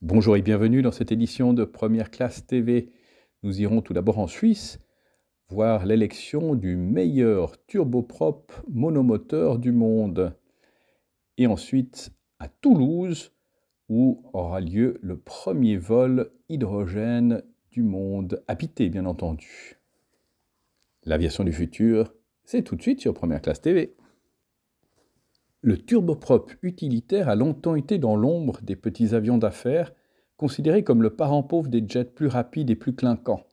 Bonjour et bienvenue dans cette édition de Première Classe TV. Nous irons tout d'abord en Suisse voir l'élection du meilleur turboprop monomoteur du monde. Et ensuite à Toulouse où aura lieu le premier vol hydrogène du monde, habité bien entendu. L'aviation du futur, c'est tout de suite sur Première Classe TV. Le turboprop utilitaire a longtemps été dans l'ombre des petits avions d'affaires, considérés comme le parent pauvre des jets plus rapides et plus clinquants.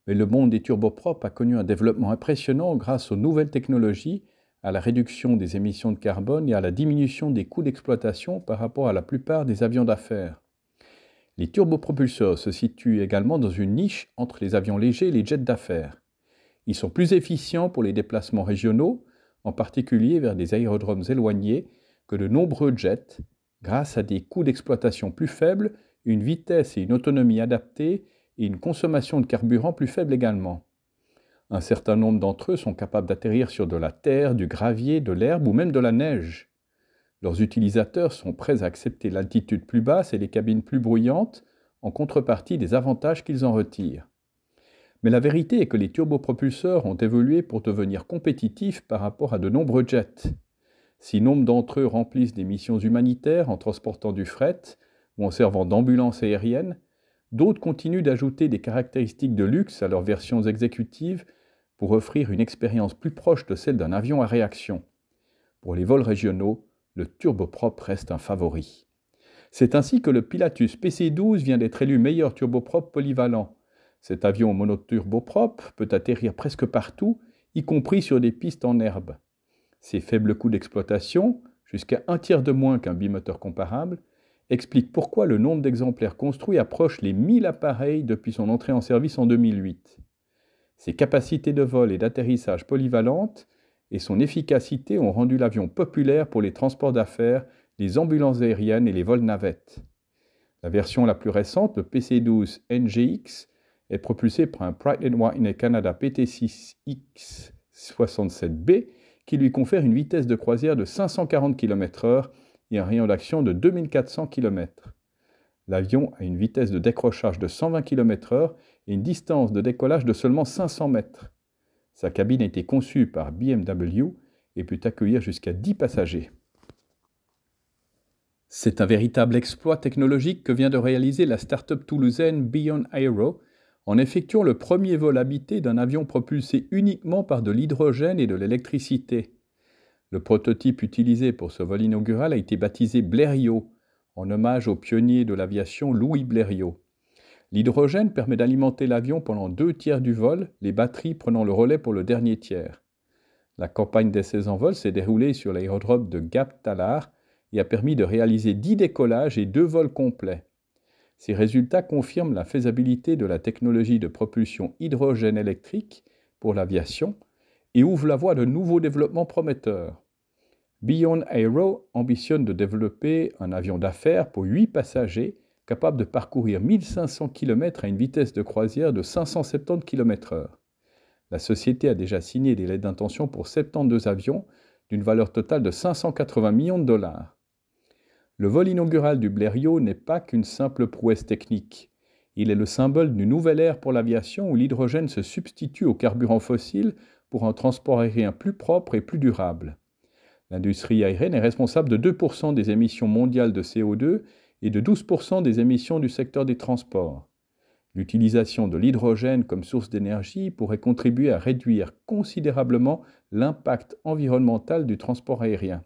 Mais le monde des turboprops a connu un développement impressionnant grâce aux nouvelles technologies, à la réduction des émissions de carbone et à la diminution des coûts d'exploitation par rapport à la plupart des avions d'affaires. Les turbopropulseurs se situent également dans une niche entre les avions légers et les jets d'affaires. Ils sont plus efficients pour les déplacements régionaux, en particulier vers des aérodromes éloignés, que de nombreux jets, grâce à des coûts d'exploitation plus faibles, une vitesse et une autonomie adaptées et une consommation de carburant plus faible également. Un certain nombre d'entre eux sont capables d'atterrir sur de la terre, du gravier, de l'herbe ou même de la neige. Leurs utilisateurs sont prêts à accepter l'altitude plus basse et les cabines plus bruyantes, en contrepartie des avantages qu'ils en retirent. Mais la vérité est que les turbopropulseurs ont évolué pour devenir compétitifs par rapport à de nombreux jets. Si nombre d'entre eux remplissent des missions humanitaires en transportant du fret ou en servant d'ambulance aérienne, d'autres continuent d'ajouter des caractéristiques de luxe à leurs versions exécutives pour offrir une expérience plus proche de celle d'un avion à réaction. Pour les vols régionaux, le turboprop reste un favori. C'est ainsi que le Pilatus PC-12 vient d'être élu meilleur turboprop polyvalent. Cet avion monoturboprop peut atterrir presque partout, y compris sur des pistes en herbe. Ses faibles coûts d'exploitation, jusqu'à un tiers de moins qu'un bimoteur comparable, expliquent pourquoi le nombre d'exemplaires construits approche les 1000 appareils depuis son entrée en service en 2008. Ses capacités de vol et d'atterrissage polyvalentes et son efficacité ont rendu l'avion populaire pour les transports d'affaires, les ambulances aériennes et les vols navettes. La version la plus récente, le PC-12 NGX, est propulsé par un Pratt & Whitney Canada PT6X67B qui lui confère une vitesse de croisière de 540 km/h et un rayon d'action de 2400 km. L'avion a une vitesse de décrochage de 120 km/h et une distance de décollage de seulement 500 mètres. Sa cabine a été conçue par BMW et peut accueillir jusqu'à 10 passagers. C'est un véritable exploit technologique que vient de réaliser la start-up toulousaine Beyond Aero, en effectuant le premier vol habité d'un avion propulsé uniquement par de l'hydrogène et de l'électricité. Le prototype utilisé pour ce vol inaugural a été baptisé Blériot, en hommage au pionnier de l'aviation Louis Blériot. L'hydrogène permet d'alimenter l'avion pendant 2 tiers du vol, les batteries prenant le relais pour le dernier tiers. La campagne d'essais en vol s'est déroulée sur l'aérodrome de Gap-Talard et a permis de réaliser 10 décollages et 2 vols complets. Ces résultats confirment la faisabilité de la technologie de propulsion hydrogène électrique pour l'aviation et ouvrent la voie à de nouveaux développements prometteurs. Beyond Aero ambitionne de développer un avion d'affaires pour 8 passagers capable de parcourir 1500 km à une vitesse de croisière de 570 km/h. La société a déjà signé des lettres d'intention pour 72 avions d'une valeur totale de 580 millions de dollars. Le vol inaugural du Blériot n'est pas qu'une simple prouesse technique. Il est le symbole d'une nouvelle ère pour l'aviation où l'hydrogène se substitue au carburant fossile pour un transport aérien plus propre et plus durable. L'industrie aérienne est responsable de 2% des émissions mondiales de CO2 et de 12% des émissions du secteur des transports. L'utilisation de l'hydrogène comme source d'énergie pourrait contribuer à réduire considérablement l'impact environnemental du transport aérien.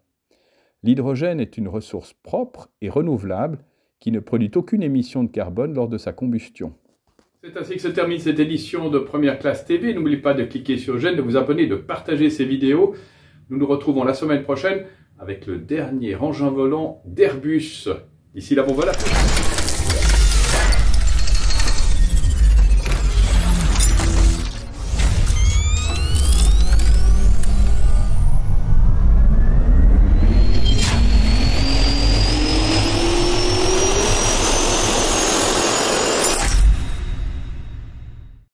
L'hydrogène est une ressource propre et renouvelable qui ne produit aucune émission de carbone lors de sa combustion. C'est ainsi que se termine cette édition de Première Classe TV. N'oubliez pas de cliquer sur j'aime, de vous abonner, de partager ces vidéos. Nous nous retrouvons la semaine prochaine avec le dernier engin volant d'Airbus. D'ici là, bon vol à tous.